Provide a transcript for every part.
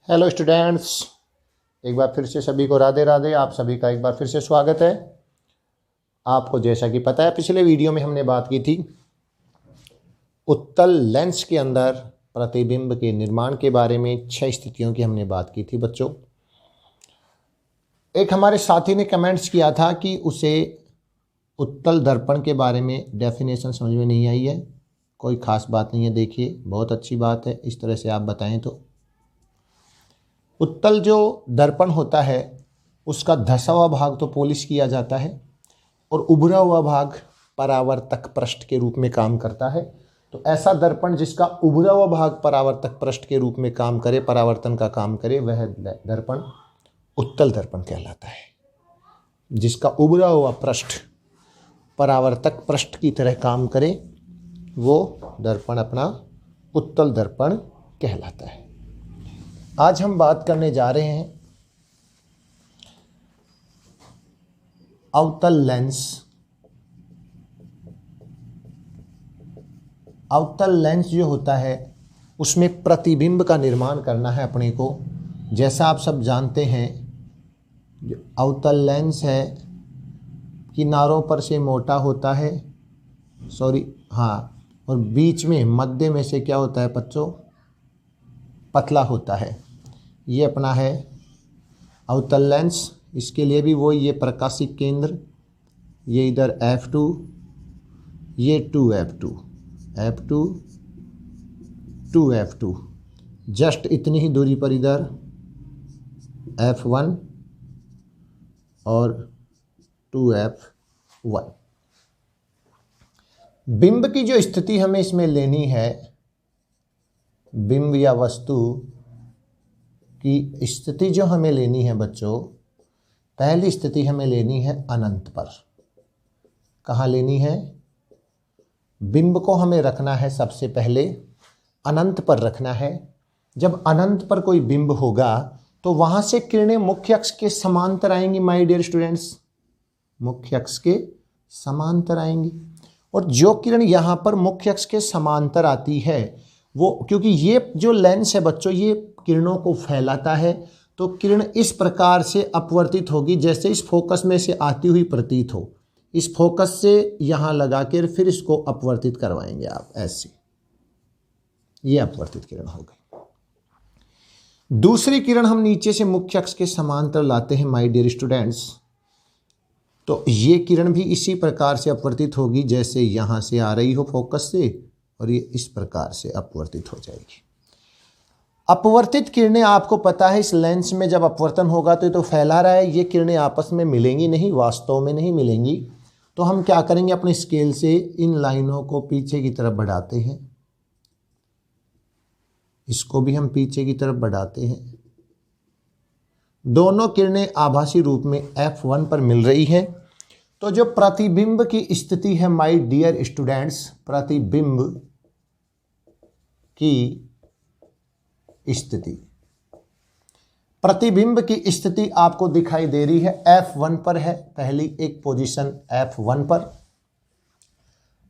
Hello students, एक बार फिर से सभी को राधे राधे। आप सभी का एक बार फिर से स्वागत है। आपको जैसा कि पता है, पिछले वीडियो में हमने बात की थी उत्तल लेंस के अंदर प्रतिबिंब के निर्माण के बारे में 6 स्थितियों की हमने बात की थी बच्चों। एक हमारे साथी ने कमेंट्स किया था कि उसे उत्तल दर्पण के बारे में डेफिनेशन समझ में नहीं आई है। कोई ख़ास बात नहीं है, देखिए बहुत अच्छी बात है, इस तरह से आप बताएं। तो उत्तल जो दर्पण होता है उसका धंसा हुआ भाग तो पॉलिश किया जाता है और उभरा हुआ भाग परावर्तक पृष्ठ के रूप में काम करता है। तो ऐसा दर्पण जिसका उभरा हुआ भाग परावर्तक पृष्ठ के रूप में काम करे, परावर्तन का काम करे, वह दर्पण उत्तल दर्पण कहलाता है। जिसका उभरा हुआ पृष्ठ परावर्तक पृष्ठ की तरह काम करे वो दर्पण अपना उत्तल दर्पण कहलाता है। आज हम बात करने जा रहे हैं अवतल लेंस। अवतल लेंस जो होता है उसमें प्रतिबिंब का निर्माण करना है अपने को। जैसा आप सब जानते हैं, जो अवतल लेंस है किनारों पर से मोटा होता है, और बीच में मध्य में से क्या होता है बच्चों, पतला होता है। ये अपना है अवतल लेंस। इसके लिए भी वो ये प्रकाशिक केंद्र, ये इधर F2, ये 2F2, F2, 2F2, जस्ट इतनी ही दूरी पर इधर F1 और 2F1। बिंब की जो स्थिति हमें इसमें लेनी है, बिंब या वस्तु की स्थिति जो हमें लेनी है बच्चों, पहली स्थिति हमें लेनी है अनंत पर। कहाँ लेनी है? बिंब को हमें रखना है सबसे पहले अनंत पर रखना है। जब अनंत पर कोई बिंब होगा तो वहाँ से किरणें मुख्य अक्ष के समांतर आएंगी माय डियर स्टूडेंट्स, मुख्य अक्ष के समांतर आएंगी। और जो किरण यहाँ पर मुख्य अक्ष के समांतर आती है वो, क्योंकि ये जो लेंस है बच्चों ये किरणों को फैलाता है, तो किरण इस प्रकार से अपवर्तित होगी जैसे इस फोकस में से आती हुई प्रतीत हो। इस फोकस से यहाँ लगा कर फिर इसको अपवर्तित करवाएंगे आप, ऐसे ये अपवर्तित किरण हो गई। दूसरी किरण हम नीचे से मुख्य अक्ष के समांतर लाते हैं माय डियर स्टूडेंट्स, तो ये किरण भी इसी प्रकार से अपवर्तित होगी जैसे यहाँ से आ रही हो फोकस से, और ये इस प्रकार से अपवर्तित हो जाएगी। अपवर्तित किरणें आपको पता है इस लेंस में जब अपवर्तन होगा तो फैला रहा है, ये किरणें आपस में मिलेंगी नहीं, वास्तव में नहीं मिलेंगी। तो हम क्या करेंगे, अपने स्केल से इन लाइनों को पीछे की तरफ बढ़ाते हैं, इसको भी हम पीछे की तरफ बढ़ाते हैं। दोनों किरणें आभासी रूप में F1 पर मिल रही हैं। तो जो प्रतिबिंब की स्थिति है माय डियर स्टूडेंट्स, प्रतिबिंब की स्थिति, प्रतिबिंब की स्थिति आपको दिखाई दे रही है F1 पर है, पहली एक पोजीशन F1 पर।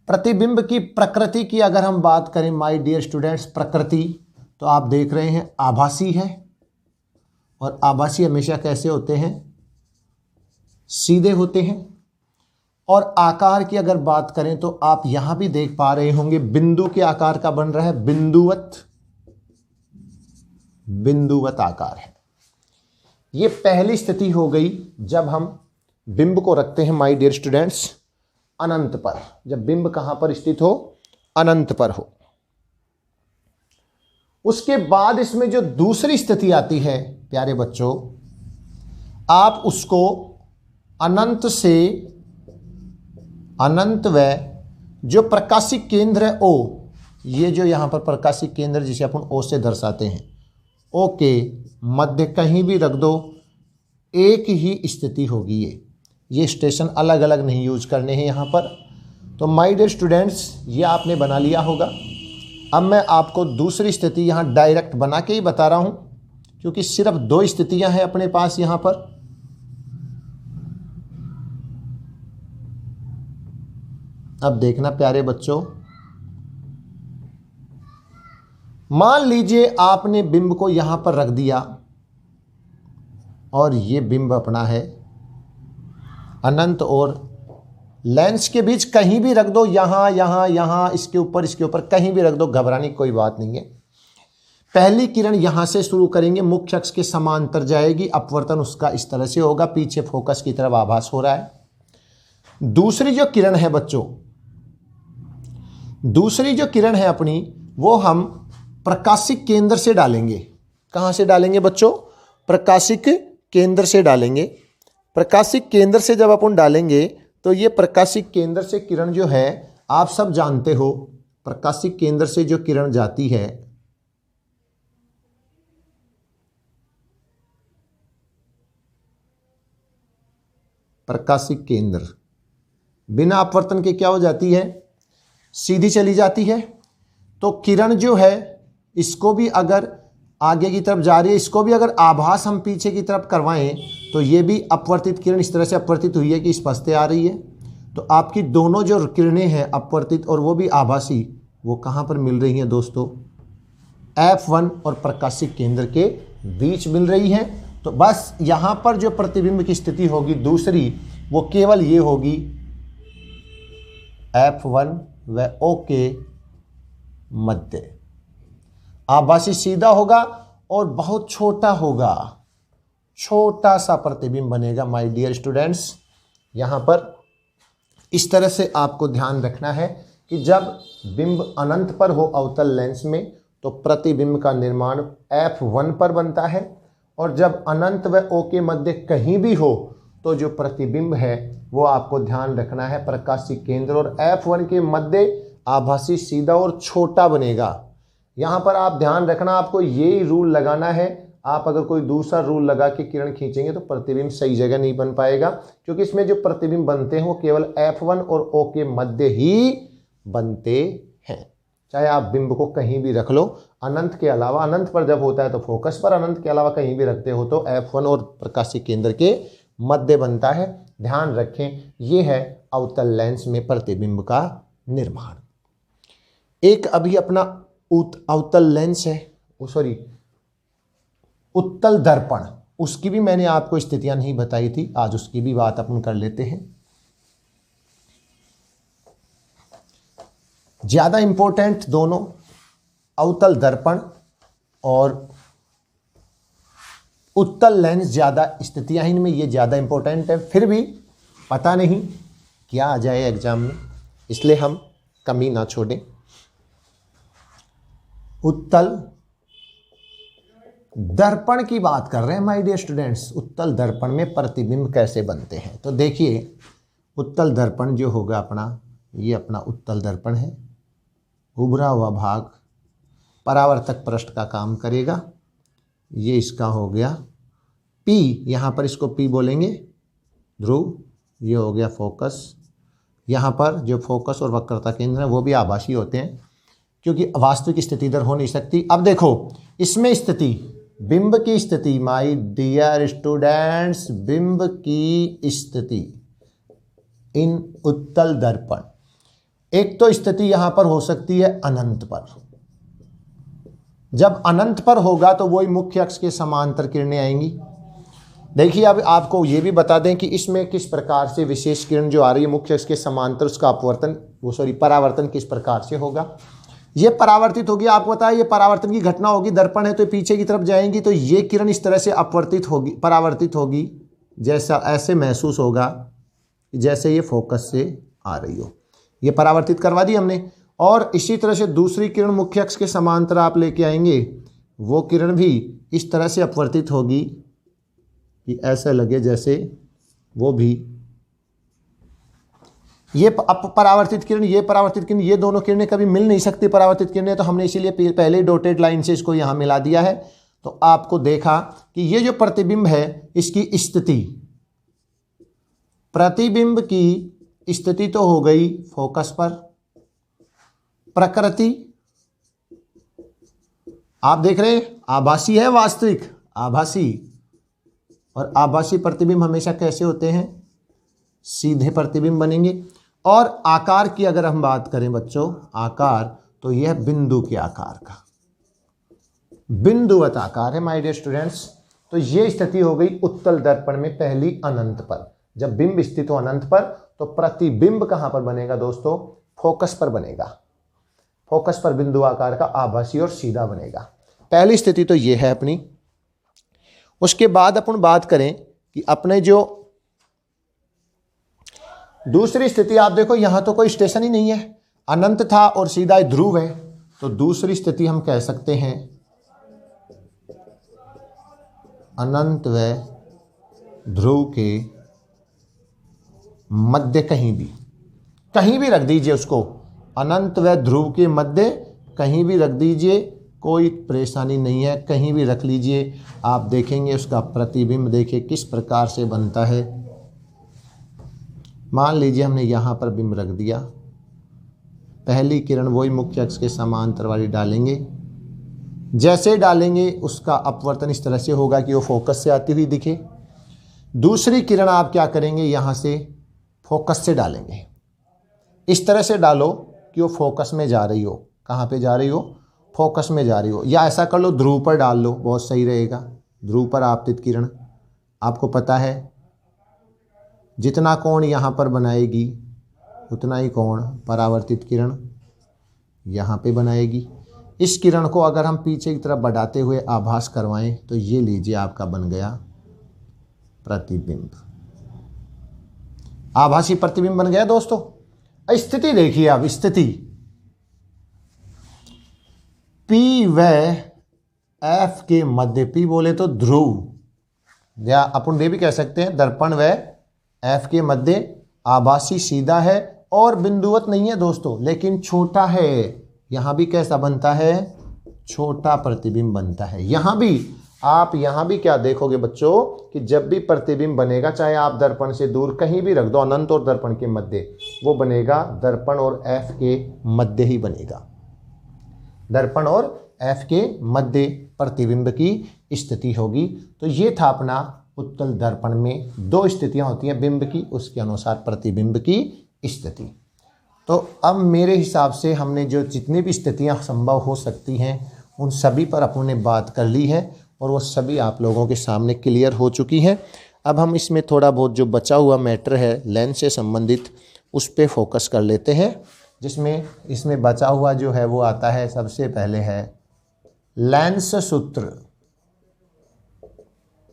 प्रतिबिंब की प्रकृति की अगर हम बात करें माय डियर स्टूडेंट्स, प्रकृति तो आप देख रहे हैं आभासी है, और आभासी हमेशा कैसे होते हैं, सीधे होते हैं। और आकार की अगर बात करें तो आप यहां भी देख पा रहे होंगे बिंदु के आकार का बन रहा है, बिंदुवत आकार है। ये पहली स्थिति हो गई जब हम बिंब को रखते हैं माय डियर स्टूडेंट्स अनंत पर। जब बिंब कहां पर स्थित हो, अनंत पर हो। उसके बाद इसमें जो दूसरी स्थिति आती है प्यारे बच्चों, आप उसको अनंत से अनंत व जो प्रकाशिक केंद्र है O, ये जो यहां पर प्रकाशिक केंद्र जिसे अपन O से दर्शाते हैं, O के मध्य कहीं भी रख दो, एक ही स्थिति होगी। ये स्टेशन अलग अलग नहीं यूज करने हैं यहाँ पर। तो माय डियर स्टूडेंट्स ये आपने बना लिया होगा। अब मैं आपको दूसरी स्थिति यहाँ डायरेक्ट बना के ही बता रहा हूँ, क्योंकि सिर्फ 2 स्थितियाँ हैं अपने पास यहाँ पर। अब देखना प्यारे बच्चों, मान लीजिए आपने बिंब को यहां पर रख दिया और ये बिंब अपना है अनंत और लेंस के बीच कहीं भी रख दो, यहां यहां यहां, इसके ऊपर कहीं भी रख दो, घबराने की कोई बात नहीं है। पहली किरण यहां से शुरू करेंगे, मुख्य अक्ष के समांतर जाएगी, अपवर्तन उसका इस तरह से होगा, पीछे फोकस की तरफ आभास हो रहा है। दूसरी जो किरण है बच्चों, दूसरी जो किरण है अपनी, वो हम प्रकाशिक केंद्र से डालेंगे। कहां से डालेंगे बच्चों? प्रकाशिक केंद्र से डालेंगे। प्रकाशिक केंद्र से जब अपन डालेंगे तो ये प्रकाशिक केंद्र से किरण जो है, आप सब जानते हो, प्रकाशिक केंद्र से जो किरण जाती है, प्रकाशिक केंद्र बिना अपवर्तन के क्या हो जाती है? सीधी चली जाती है। तो किरण जो है, इसको भी अगर आगे की तरफ जा रही है, इसको भी अगर आभास हम पीछे की तरफ करवाएं तो ये भी अपवर्तित किरण इस तरह से अपवर्तित हुई है कि स्पष्ट आ रही है। तो आपकी दोनों जो किरणें हैं, अपवर्तित और वो भी आभासी, वो कहाँ पर मिल रही हैं दोस्तों? F1 और प्रकाशिक केंद्र के बीच मिल रही हैं। तो बस यहाँ पर जो प्रतिबिंब की स्थिति होगी दूसरी, वो केवल ये होगी, F1 व O के मध्य। आभासी सीधा होगा और बहुत छोटा होगा, छोटा सा प्रतिबिंब बनेगा माय डियर स्टूडेंट्स। यहाँ पर इस तरह से आपको ध्यान रखना है कि जब बिंब अनंत पर हो अवतल लेंस में तो प्रतिबिंब का निर्माण F1 पर बनता है, और जब अनंत व O के मध्य कहीं भी हो तो जो प्रतिबिंब है वो आपको ध्यान रखना है प्रकाशिक केंद्र और F1 के मध्य आभासी सीधा और छोटा बनेगा। यहाँ पर आप ध्यान रखना, आपको यही रूल लगाना है। आप अगर कोई दूसरा रूल लगा के किरण खींचेंगे तो प्रतिबिंब सही जगह नहीं बन पाएगा, क्योंकि इसमें जो प्रतिबिंब बनते हैं वो केवल F1 और O के मध्य ही बनते हैं। चाहे आप बिंब को कहीं भी रख लो, अनंत के अलावा, अनंत पर जब होता है तो फोकस पर, अनंत के अलावा कहीं भी रखते हो तो F1 और प्रकाशिक केंद्र के मध्य बनता है। ध्यान रखें, ये है अवतल लेंस में प्रतिबिंब का निर्माण। एक अभी अपना अवतल लेंस है, सॉरी उत्तल दर्पण, उसकी भी मैंने आपको स्थितियां नहीं बताई थी, आज उसकी भी बात अपन कर लेते हैं। ज्यादा इंपॉर्टेंट दोनों, अवतल दर्पण और उत्तल लेंस, ज्यादा स्थितियां इनमें ये ज्यादा इंपॉर्टेंट है। फिर भी पता नहीं क्या आ जाए एग्जाम में, इसलिए हम कमी ना छोड़ें। उत्तल दर्पण की बात कर रहे हैं माय डियर स्टूडेंट्स। उत्तल दर्पण में प्रतिबिंब कैसे बनते हैं? तो देखिए, उत्तल दर्पण जो होगा अपना, ये अपना उत्तल दर्पण है। उभरा हुआ भाग परावर्तक पृष्ठ का काम करेगा। ये इसका हो गया P, यहाँ पर इसको P बोलेंगे, ध्रुव। ये हो गया फोकस। यहाँ पर जो फोकस और वक्रता केंद्र है वो भी आभासी होते हैं, क्योंकि वास्तविक स्थिति इधर हो नहीं सकती। अब देखो, इसमें स्थिति, बिंब की स्थिति माय डियर स्टूडेंट्स, बिंब की स्थिति इन उत्तल दर्पण, एक तो स्थिति यहां पर हो सकती है अनंत पर। जब अनंत पर होगा तो वही मुख्य अक्ष के समांतर किरणें आएंगी। देखिए, अब आपको ये भी बता दें कि इसमें किस प्रकार से विशेष किरण जो आ रही है मुख्य अक्ष के समांतर, उसका अपवर्तन, परावर्तन किस प्रकार से होगा। ये परावर्तित होगी, आपको पता है ये परावर्तन की घटना होगी, दर्पण है तो पीछे की तरफ जाएंगी, तो ये किरण इस तरह से अपवर्तित होगी, परावर्तित होगी, जैसा ऐसे महसूस होगा जैसे ये फोकस से आ रही हो। ये परावर्तित करवा दी हमने। और इसी तरह से दूसरी किरण मुख्य अक्ष के समांतर आप लेके आएंगे, वो किरण भी इस तरह से अपवर्तित होगी कि ऐसा लगे जैसे वो भी, ये परावर्तित किरण, ये परावर्तित किरण, ये दोनों किरणें कभी मिल नहीं सकती परावर्तित किरणें, तो हमने इसीलिए पहले डॉटेड लाइन से इसको यहां मिला दिया है। तो आपको देखा कि ये जो प्रतिबिंब है इसकी स्थिति, प्रतिबिंब की स्थिति तो हो गई फोकस पर, प्रकृति आप देख रहे हैं आभासी है, वास्तविक आभासी, और आभासी प्रतिबिंब हमेशा कैसे होते हैं? सीधे प्रतिबिंब बनेंगे। और आकार की अगर हम बात करें बच्चों, आकार, तो यह बिंदु के आकार का, बिंदुवत आकार है माय डियर स्टूडेंट्स। तो ये स्थिति हो गई उत्तल दर्पण में पहली अनंत पर। जब बिंब स्थित हो अनंत पर तो प्रतिबिंब कहां पर बनेगा दोस्तों? फोकस पर बनेगा। फोकस पर बिंदु आकार का आभासी और सीधा बनेगा। पहली स्थिति तो ये है अपनी। उसके बाद अपन बात करें कि अपने जो दूसरी स्थिति, आप देखो यहां तो कोई स्टेशन ही नहीं है, अनंत था और सीधा ध्रुव है। तो दूसरी स्थिति हम कह सकते हैं अनंत व ध्रुव के मध्य, कहीं भी रख दीजिए उसको, अनंत व ध्रुव के मध्य कहीं भी रख दीजिए, कोई परेशानी नहीं है, कहीं भी रख लीजिए। आप देखेंगे उसका प्रतिबिंब देखिए किस प्रकार से बनता है। मान लीजिए हमने यहाँ पर बिंब रख दिया, पहली किरण वही मुख्य अक्ष के समांतर वाली डालेंगे। जैसे डालेंगे उसका अपवर्तन इस तरह से होगा कि वो फोकस से आती हुई दिखे। दूसरी किरण आप क्या करेंगे, यहाँ से फोकस से डालेंगे। इस तरह से डालो कि वो फोकस में जा रही हो। कहाँ पे जा रही हो? फोकस में जा रही हो। या ऐसा कर लो ध्रुव पर डाल लो, बहुत सही रहेगा। ध्रुव पर आपतित किरण, आपको पता है जितना कोण यहाँ पर बनाएगी उतना ही कोण परावर्तित किरण यहाँ पे बनाएगी। इस किरण को अगर हम पीछे की तरफ बढ़ाते हुए आभास करवाएं तो ये लीजिए आपका बन गया प्रतिबिंब। आभासी प्रतिबिंब बन गया दोस्तों। स्थिति देखिए, अब स्थिति P व F के मध्य, P बोले तो ध्रुव, या अपन ये भी कह सकते हैं दर्पण व F के मध्य आभासी सीधा है और बिंदुवत नहीं है दोस्तों, लेकिन छोटा है। यहां भी कैसा बनता है? छोटा प्रतिबिंब बनता है। यहां भी आप यहां भी क्या देखोगे बच्चों कि जब भी प्रतिबिंब बनेगा, चाहे आप दर्पण से दूर कहीं भी रख दो, अनंत और दर्पण के मध्य, वो बनेगा दर्पण और F के मध्य ही बनेगा। दर्पण और F के मध्य प्रतिबिंब की स्थिति होगी। तो ये था अपना उत्तल दर्पण में दो स्थितियां होती हैं बिंब की, उसके अनुसार प्रतिबिंब की स्थिति। तो अब मेरे हिसाब से हमने जो जितनी भी स्थितियां संभव हो सकती हैं उन सभी पर अपने बात कर ली है और वो सभी आप लोगों के सामने क्लियर हो चुकी हैं। अब हम इसमें थोड़ा बहुत जो बचा हुआ मैटर है लेंस से संबंधित, उस पर फोकस कर लेते हैं। जिसमें इसमें बचा हुआ जो है वो आता है, सबसे पहले है लेंस सूत्र।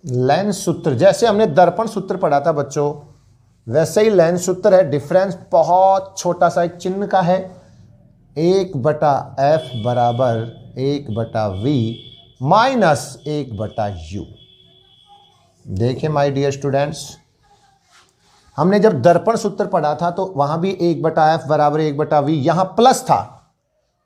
लेंस सूत्र जैसे हमने दर्पण सूत्र पढ़ा था बच्चों, वैसे ही लेंस सूत्र है। डिफरेंस बहुत छोटा सा एक चिन्ह का है। 1/f बराबर 1/v माइनस 1/u। देखिए माय डियर स्टूडेंट्स, हमने जब दर्पण सूत्र पढ़ा था तो वहां भी 1/f बराबर 1/v, यहां प्लस था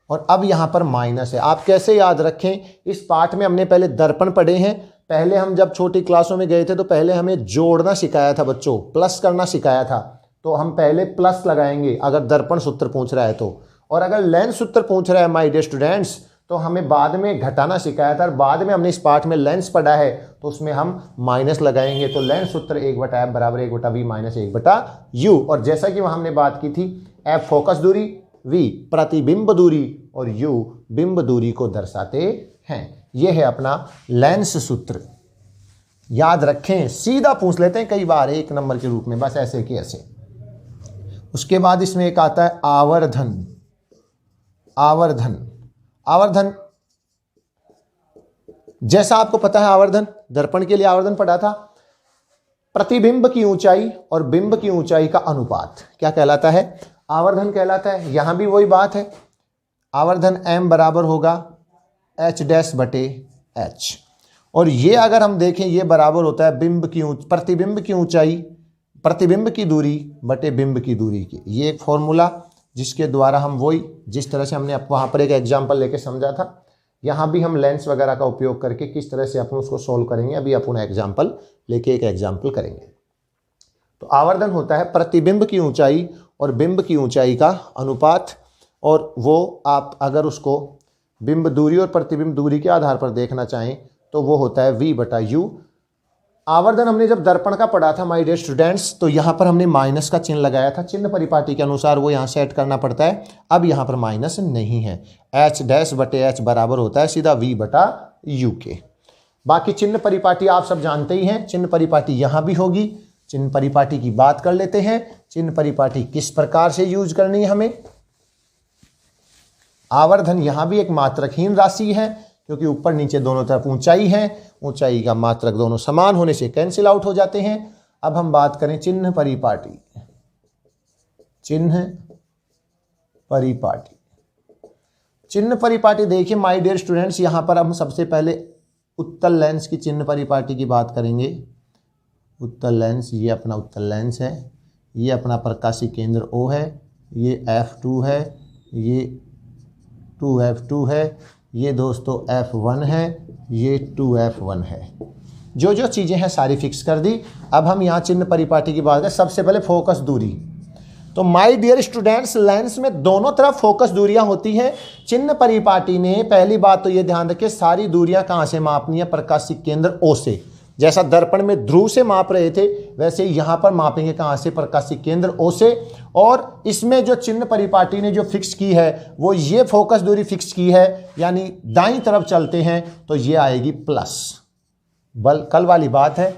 और अब यहां पर माइनस है। आप कैसे याद रखें, इस पाठ में हमने पहले दर्पण पढ़े हैं। पहले हम जब छोटी क्लासों में गए थे तो पहले हमें जोड़ना सिखाया था बच्चों, प्लस करना सिखाया था। तो हम पहले प्लस लगाएंगे अगर दर्पण सूत्र पूछ रहा है तो, और अगर लेंस सूत्र पूछ रहा है माय डियर स्टूडेंट्स तो हमें बाद में घटाना सिखाया था। और बाद में हमने इस पाठ में लेंस पढ़ा है तो उसमें हम माइनस लगाएंगे। तो लेंस सूत्र 1/f बराबर 1/v माइनस 1/u। और जैसा कि वहां हमने बात की थी, f फोकस दूरी, v प्रतिबिंब दूरी और u बिंब दूरी को दर्शाते हैं। यह है अपना लेंस सूत्र। याद रखें, सीधा पूछ लेते हैं कई बार 1 नंबर के रूप में, बस ऐसे कि ऐसे। उसके बाद इसमें एक आता है आवर्धन। आवर्धन आवर्धन जैसा आपको पता है, आवर्धन दर्पण के लिए आवर्धन पढ़ा था। प्रतिबिंब की ऊंचाई और बिंब की ऊंचाई का अनुपात क्या कहलाता है? आवर्धन कहलाता है। यहां भी वही बात है, आवर्धन m बराबर होगा h'/h। और ये अगर हम देखें ये बराबर होता है प्रतिबिंब की ऊंचाई, प्रतिबिंब की दूरी बटे बिंब की दूरी की। ये एक फॉर्मूला जिसके द्वारा हम वही जिस तरह से हमने वहाँ पर एक एग्जाम्पल लेके समझा था, यहाँ भी हम लेंस वगैरह का उपयोग करके किस तरह से अपन उसको सोल्व करेंगे, अभी अपन एग्जाम्पल लेके एक एग्जाम्पल करेंगे। तो आवर्धन होता है प्रतिबिंब की ऊंचाई और बिंब की ऊंचाई का अनुपात, और वो आप अगर उसको बिंब दूरी और प्रतिबिंब दूरी के आधार पर देखना चाहें तो वो होता है v/u। आवर्धन हमने जब दर्पण का पढ़ा था माय डियर स्टूडेंट्स, तो यहाँ पर हमने माइनस का चिन्ह लगाया था, चिन्ह परिपाटी के अनुसार वो यहाँ सेट करना पड़ता है। अब यहाँ पर माइनस नहीं है, एच डैश बटे एच बराबर होता है सीधा वी बटा यू के। बाकी चिन्ह परिपाटी आप सब जानते ही हैं, चिन्ह परिपाटी यहाँ भी होगी। चिन्ह परिपाटी की बात कर लेते हैं। चिन्ह परिपाटी किस प्रकार से यूज करनी है हमें। आवर्धन यहाँ भी एक मात्रकहीन राशि है, क्योंकि ऊपर नीचे दोनों तरफ ऊंचाई है, ऊंचाई का मात्रक दोनों समान होने से कैंसिल आउट हो जाते हैं। अब हम बात करें चिन्ह परिपाटी। चिन्ह परिपाटी, चिन्ह परिपाटी देखिए माय डियर स्टूडेंट्स, यहां पर हम सबसे पहले उत्तल लेंस की चिन्ह परिपाटी की बात करेंगे। उत्तल लेंस, ये अपना उत्तल लेंस है, ये अपना प्रकाशीय केंद्र O है, ये F2 है, ये 2F2 है, ये दोस्तों F1 है, ये 2F1 है। जो जो चीज़ें हैं सारी फिक्स कर दी। अब हम यहाँ चिन्ह परिपाटी की बात करें। सबसे पहले फोकस दूरी, तो माय डियर स्टूडेंट्स लेंस में दोनों तरफ फोकस दूरियां होती हैं। चिन्ह परिपाटी ने पहली बात तो ये ध्यान रखिए, सारी दूरियां कहाँ से मापनी है, प्रकाशिक केंद्र O से। जैसा दर्पण में ध्रुव से माप रहे थे, वैसे यहाँ पर मापेंगे कहाँ से, प्रकाशिक केंद्र O से। और इसमें जो चिन्ह परिपाटी ने जो फिक्स की है वो ये फोकस दूरी फिक्स की है, यानी दाईं तरफ चलते हैं तो ये आएगी प्लस। कल वाली बात है,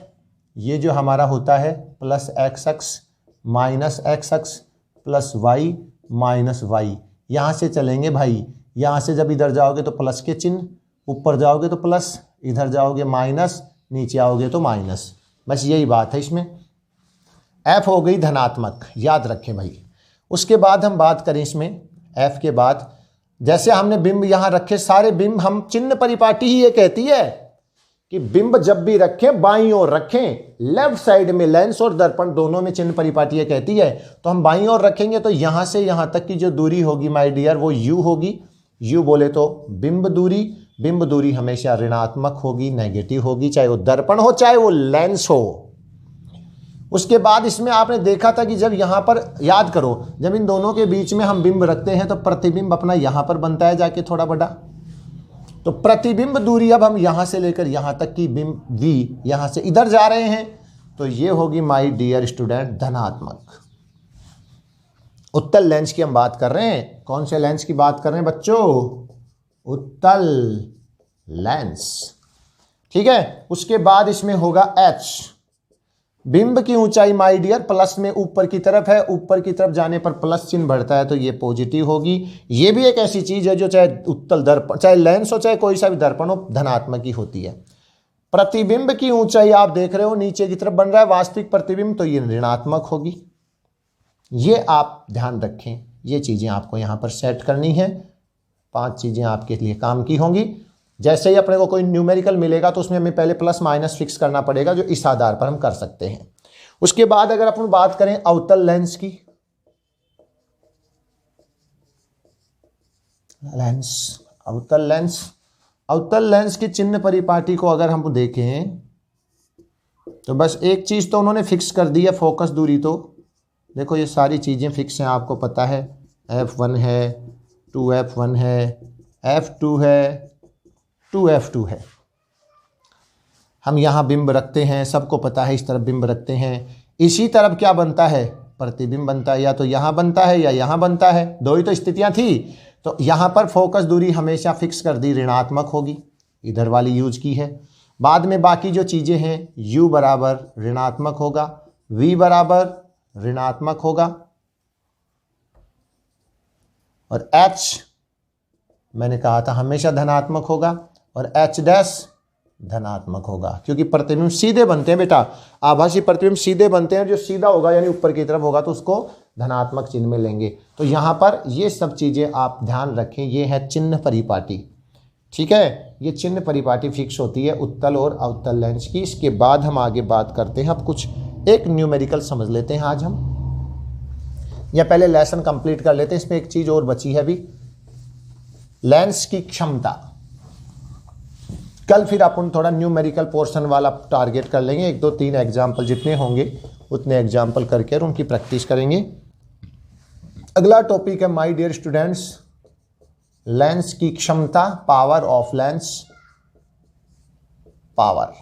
ये जो हमारा होता है plus X X minus X X plus Y minus Y, यहाँ से चलेंगे भाई। यहाँ से जब इधर जाओगे तो प्लस के चिन्ह, ऊपर जाओगे तो प्लस, इधर जाओगे माइनस, नीचे आओगे तो माइनस, बस यही बात है इसमें। F हो गई धनात्मक, याद रखें भाई। उसके बाद हम बात करें इसमें F के बाद, जैसे हमने बिंब यहाँ रखे, सारे बिंब हम चिन्ह परिपाटी ही ये कहती है कि बिंब जब भी रखें बाईं ओर रखें। लेफ्ट साइड में लेंस और दर्पण दोनों में चिन्ह परिपाटी ये कहती है, तो हम बाईं ओर रखेंगे तो यहाँ से यहाँ तक की जो दूरी होगी माय डियर वो U होगी। U बोले तो बिंब दूरी, बिंब दूरी हमेशा ऋणात्मक होगी, नेगेटिव होगी, चाहे वो दर्पण हो चाहे वो लेंस हो। उसके बाद इसमें आपने देखा था कि जब यहाँ पर, याद करो, जब इन दोनों के बीच में हम बिंब रखते हैं तो प्रतिबिंब अपना यहाँ पर बनता है जाके थोड़ा बड़ा। तो प्रतिबिंब दूरी अब हम यहाँ से लेकर यहाँ तक की बिंब V यहाँ से इधर जा रहे हैं, तो ये होगी माय डियर स्टूडेंट धनात्मक। उत्तल लेंस की हम बात कर रहे हैं। कौन से लेंस की बात कर रहे हैं बच्चों, उत्तल लेंस, ठीक है। उसके बाद इसमें होगा H, बिंब की ऊंचाई माय डियर प्लस में ऊपर की तरफ है, ऊपर की तरफ जाने पर प्लस चिन्ह बढ़ता है तो ये पॉजिटिव होगी। ये भी एक ऐसी चीज है जो चाहे उत्तल दर्पण, चाहे लेंस हो चाहे कोई सा भी दर्पण हो, धनात्मक ही होती है। प्रतिबिंब की ऊंचाई आप देख रहे हो नीचे की तरफ बन रहा है वास्तविक प्रतिबिंब, तो ये ऋणात्मक होगी। ये आप ध्यान रखें, ये चीजें आपको यहाँ पर सेट करनी है। 5 चीजें आपके लिए काम की होंगी। जैसे ही अपने को कोई न्यूमेरिकल मिलेगा तो उसमें हमें पहले प्लस माइनस फिक्स करना पड़ेगा, जो इस आधार पर हम कर सकते हैं। उसके बाद अगर अपन बात करें अवतल लेंस की, अवतल लेंस, अवतल लेंस की चिन्ह परिपाटी को अगर हम देखें तो बस एक चीज तो उन्होंने फिक्स कर दी है, फोकस दूरी। तो देखो ये सारी चीजें फिक्स हैं, आपको पता है। F1 है, 2F1 है, F2 है, 2F2 है। हम यहाँ बिंब रखते हैं, सबको पता है, इस तरफ बिंब रखते हैं। इसी तरफ क्या बनता है, प्रतिबिंब बनता है, या तो यहाँ बनता है या यहाँ बनता है, दो ही तो स्थितियाँ थी। तो यहाँ पर फोकस दूरी हमेशा फिक्स कर दी, ऋणात्मक होगी, इधर वाली यूज की है। बाद में बाकी जो चीज़ें हैं, U बराबर ऋणात्मक होगा, V बराबर ऋणात्मक होगा, और H मैंने कहा था हमेशा धनात्मक होगा, और H डैश धनात्मक होगा, क्योंकि प्रतिबिंब सीधे बनते हैं बेटा, आभासी प्रतिबिंब सीधे बनते हैं। जो सीधा होगा यानी ऊपर की तरफ होगा तो उसको धनात्मक चिन्ह में लेंगे। तो यहाँ पर ये सब चीज़ें आप ध्यान रखें। ये है चिन्ह परिपाटी, ठीक है। ये चिन्ह परिपाटी फिक्स होती है उत्तल और अवतल लेंस की। इसके बाद हम आगे बात करते हैं। अब कुछ एक न्यूमेरिकल समझ लेते हैं आज हम, या पहले लेसन कंप्लीट कर लेते हैं। इसमें एक चीज़ और बची है अभी, लेंस की क्षमता। कल फिर अपन थोड़ा न्यूमेरिकल पोर्शन वाला टारगेट कर लेंगे, 1 2 3 एग्जाम्पल जितने होंगे उतने एग्जाम्पल करके और उनकी प्रैक्टिस करेंगे। अगला टॉपिक है माय डियर स्टूडेंट्स, लेंस की क्षमता, पावर ऑफ लेंस, पावर।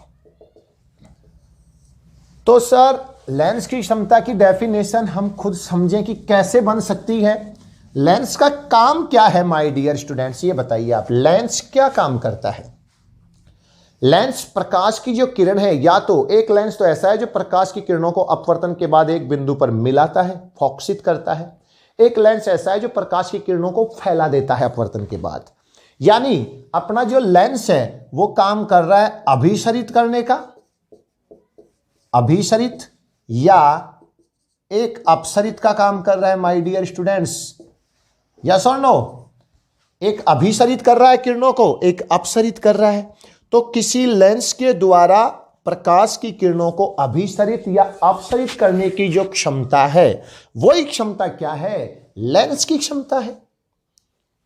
तो सर लेंस की क्षमता की डेफिनेशन हम खुद समझें कि कैसे बन सकती है। लेंस का काम क्या है माय डियर स्टूडेंट्स, ये बताइए आप, लेंस क्या काम करता है। लेंस प्रकाश की जो किरण है, या तो एक लेंस तो ऐसा है जो प्रकाश की किरणों को अपवर्तन के बाद एक बिंदु पर मिलाता है, फोकसित करता है। एक लेंस ऐसा है जो प्रकाश की किरणों को फैला देता है अपवर्तन के बाद। यानी अपना जो लेंस है वो काम कर रहा है अभिसरित करने का, अभिसरित, या एक अपसरित का काम कर रहा है माय डियर स्टूडेंट्स, यस और नो। एक अभिसरित कर रहा है किरणों को, एक अपसरित कर रहा है। तो किसी लेंस के द्वारा प्रकाश की किरणों को अभिसरित या अपसरित करने की जो क्षमता है, वही क्षमता क्या है, लेंस की क्षमता है।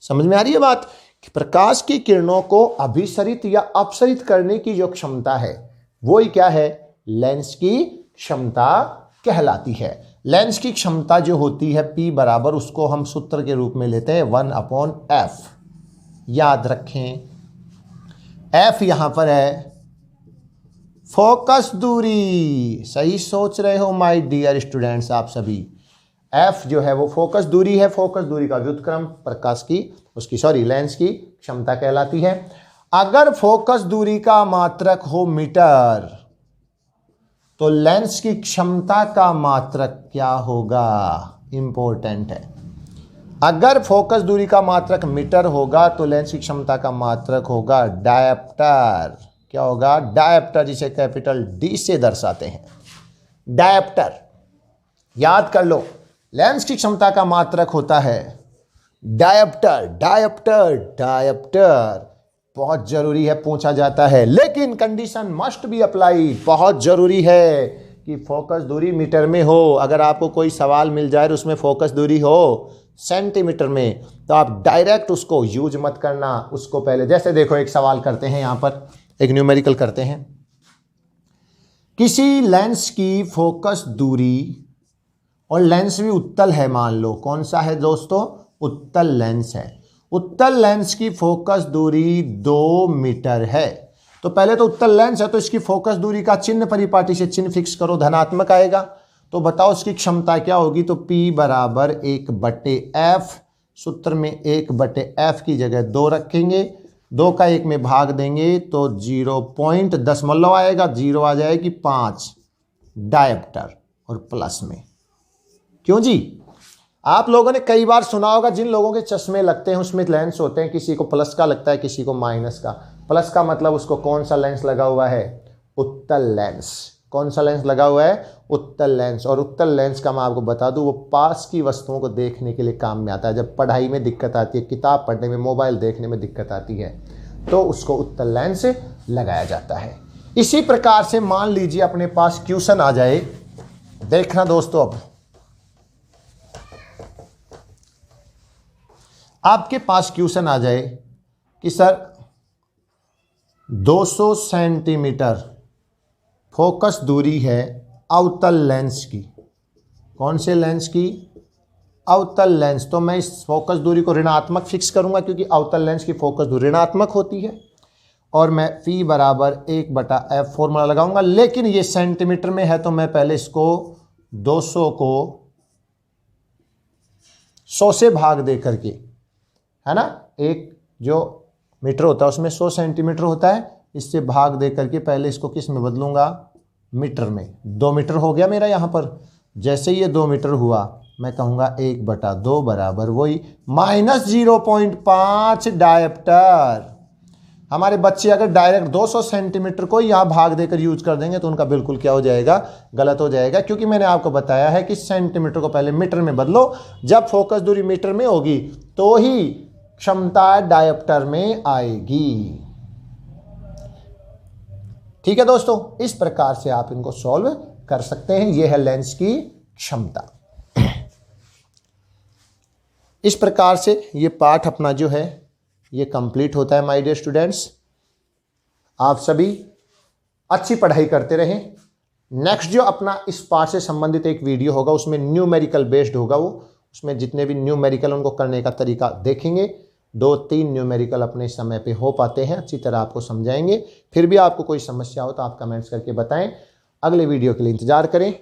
समझ में आ रही है बात कि प्रकाश की किरणों को अभिसरित या अपसरित करने की जो क्षमता है, वही क्या है, लेंस की क्षमता कहलाती है। लेंस की क्षमता जो होती है P बराबर, उसको हम सूत्र के रूप में लेते हैं 1/f। याद रखें F यहां पर है फोकस दूरी। सही सोच रहे हो माय डियर स्टूडेंट्स आप सभी। F जो है वो फोकस दूरी है। फोकस दूरी का व्युत्क्रम प्रकाश की, लेंस की क्षमता कहलाती है। अगर फोकस दूरी का मात्रक हो मीटर, तो लेंस की क्षमता का मात्रक क्या होगा, इंपॉर्टेंट है। अगर फोकस दूरी का मात्रक मीटर होगा तो लेंस की क्षमता का मात्रक होगा डायप्टर। क्या होगा, डायप्टर, जिसे कैपिटल D से दर्शाते हैं, डायप्टर। याद कर लो, लेंस की क्षमता का मात्रक होता है डायप्टर। डायप्टर डायप्टर बहुत जरूरी है, पूछा जाता है, लेकिन कंडीशन मस्ट बी अप्लाई, बहुत जरूरी है कि फोकस दूरी मीटर में हो। अगर आपको कोई सवाल मिल जाए और उसमें फोकस दूरी हो सेंटीमीटर में, तो आप डायरेक्ट उसको यूज मत करना। उसको पहले, जैसे देखो एक सवाल करते हैं, यहां पर एक न्यूमेरिकल करते हैं। किसी लेंस की फोकस दूरी, और लेंस भी उत्तल है, मान लो कौन सा है दोस्तों, उत्तल लेंस है। उत्तल लेंस की फोकस दूरी 2 मीटर है। तो पहले तो उत्तल लेंस है तो इसकी फोकस दूरी का चिन्ह परिपाटी से चिन्ह फिक्स करो, धनात्मक आएगा। तो बताओ उसकी क्षमता क्या होगी। तो P बराबर 1/f, सूत्र में 1/f की जगह 2 रखेंगे, 2 का 1 में भाग देंगे तो 0.10 आएगा, 0 आ जाएगी 5 डायप्टर, और प्लस में। क्यों जी, आप लोगों ने कई बार सुना होगा, जिन लोगों के चश्मे लगते हैं उसमें लेंस होते हैं, किसी को प्लस का लगता है, किसी को माइनस का। प्लस का मतलब उसको कौन सा लेंस लगा हुआ है, उत्तल लेंस। कौन सा लेंस लगा हुआ है, उत्तल लेंस। और उत्तल लेंस का मैं आपको बता दूं, वो पास की वस्तुओं को देखने के लिए काम में आता है। जब पढ़ाई में दिक्कत आती है, किताब पढ़ने में, मोबाइल देखने में दिक्कत आती है, तो उसको उत्तल लेंस लगाया जाता है। इसी प्रकार से मान लीजिए अपने पास क्वेश्चन आ जाए, देखना दोस्तों, अब आपके पास क्वेश्चन आ जाए कि सर 200 सेंटीमीटर फोकस दूरी है अवतल लेंस की। कौन से लेंस की, अवतल लेंस। तो मैं इस फोकस दूरी को ऋणात्मक फिक्स करूंगा, क्योंकि अवतल लेंस की फोकस दूरी ऋणात्मक होती है। और मैं P बराबर 1/f फॉर्मूला लगाऊंगा, लेकिन ये सेंटीमीटर में है तो मैं पहले इसको 200 को 100 से भाग दे करके, है ना, एक जो मीटर होता है उसमें 100 सेंटीमीटर होता है, इससे भाग दे करके पहले इसको किस में बदलूंगा, मीटर में। 2 मीटर हो गया मेरा यहाँ पर। जैसे ये 2 मीटर हुआ, मैं कहूँगा 1/2 बराबर वही -0.5 डायप्टर। हमारे बच्चे अगर डायरेक्ट 200 सेंटीमीटर को यहाँ भाग देकर यूज कर देंगे तो उनका बिल्कुल क्या हो जाएगा, गलत हो जाएगा। क्योंकि मैंने आपको बताया है कि सेंटीमीटर को पहले मीटर में बदलो। जब फोकस दूरी मीटर में होगी तो ही क्षमता डायप्टर में आएगी। ठीक है दोस्तों, इस प्रकार से आप इनको सॉल्व कर सकते हैं। यह है लेंस की क्षमता। इस प्रकार से ये पाठ अपना जो है ये कंप्लीट होता है माय डियर स्टूडेंट्स। आप सभी अच्छी पढ़ाई करते रहें। नेक्स्ट जो अपना इस पाठ से संबंधित एक वीडियो होगा उसमें न्यूमेरिकल बेस्ड होगा, वो उसमें जितने भी न्यूमेरिकल उनको करने का तरीका देखेंगे। 2-3 न्यूमेरिकल अपने समय पे हो पाते हैं, अच्छी तरह आपको समझाएंगे। फिर भी आपको कोई समस्या हो तो आप कमेंट्स करके बताएं। अगले वीडियो के लिए इंतजार करें।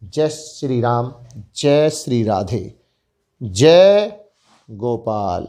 जय श्री राम, जय श्री राधे, जय गोपाल।